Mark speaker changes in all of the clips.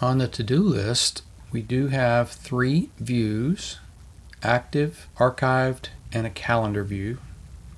Speaker 1: On the to-do list, we do have 3 views: active, archived, and a calendar view.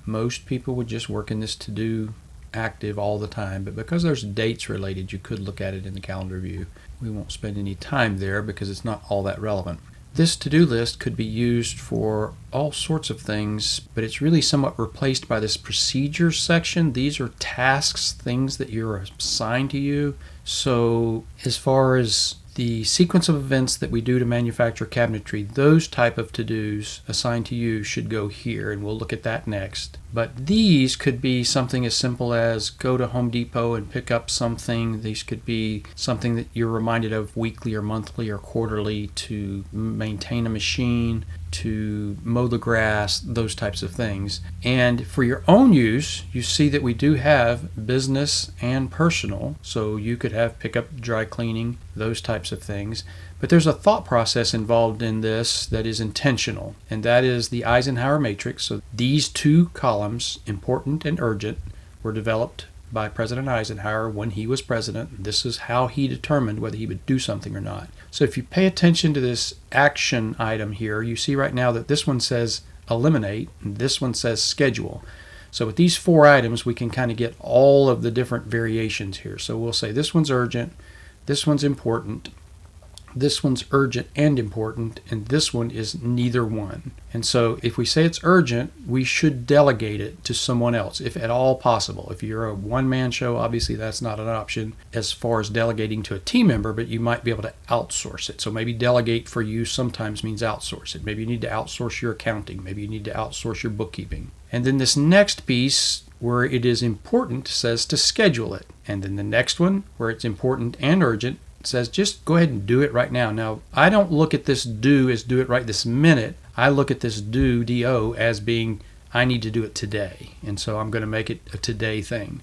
Speaker 1: Most people would just work in this to-do active all the time, but because there's dates related, you could look at it in the calendar view. We won't spend any time there because it's not all that relevant. This to-do list could be used for all sorts of things, but it's really somewhat replaced by this procedures section. These are tasks, things that you're assigned to you. So as far as the sequence of events that we do to manufacture cabinetry, those type of to-dos assigned to you should go here, and we'll look at that next. But these could be something as simple as go to Home Depot and pick up something. These could be something that you're reminded of weekly or monthly or quarterly, to maintain a machine, to mow the grass, those types of things. And for your own use, you see that we do have business and personal. So you could have pick up dry cleaning, those types of things. But there's a thought process involved in this that is intentional, and that is the Eisenhower matrix. So these 2 columns, important and urgent, were developed by President Eisenhower when he was president. This is how he determined whether he would do something or not. So if you pay attention to this action item here, you see right now that this one says eliminate and this one says schedule. So with these 4 items, we can kind of get all of the different variations here. So we'll say this one's urgent, this one's important, this one's urgent and important, and this one is neither one. And so if we say it's urgent, we should delegate it to someone else, if at all possible. If you're a one-man show, obviously that's not an option as far as delegating to a team member, but you might be able to outsource it. So maybe delegate for you sometimes means outsource it. Maybe you need to outsource your accounting. Maybe you need to outsource your bookkeeping. And then this next piece, where it is important, says to schedule it. And then the next one, where it's important and urgent, says just go ahead and do it right now. Now, I don't look at this do as do it right this minute. I look at this do, D-O, as being I need to do it today. And so I'm going to make it a today thing.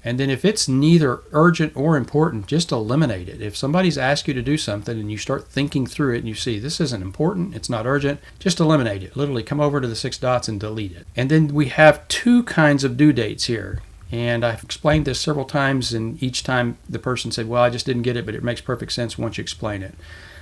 Speaker 1: And then if it's neither urgent or important, just eliminate it. If somebody's asked you to do something and you start thinking through it and you see this isn't important, it's not urgent, just eliminate it. Literally come over to the 6 dots and delete it. And then we have 2 kinds of due dates here. And I've explained this several times, and each time the person said, well, I just didn't get it, but it makes perfect sense once you explain it.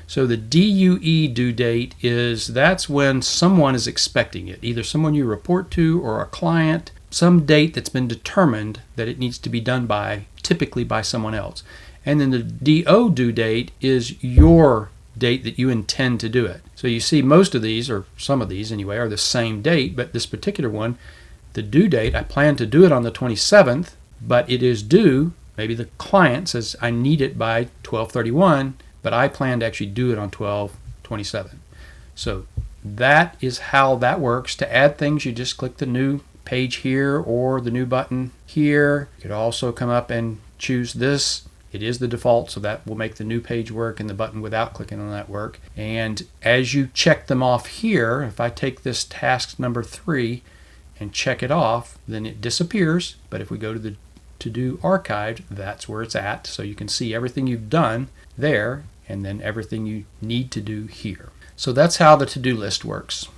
Speaker 1: So the DUE due date that's when someone is expecting it, either someone you report to or a client, some date that's been determined that it needs to be done by, typically by someone else. And then the DO due date is your date that you intend to do it. So you see most of these, or some of these anyway, are the same date, but this particular one, the due date, I plan to do it on the 27th, but it is due. Maybe the client says I need it by 12/31, but I plan to actually do it on 12/27. So that is how that works. To add things, you just click the new page here or the new button here. You could also come up and choose this. It is the default, so that will make the new page work and the button without clicking on that work. And as you check them off here, if I take this task number 3 and check it off, then it disappears. But if we go to the to-do archived, that's where it's at. So you can see everything you've done there and then everything you need to do here. So that's how the to-do list works.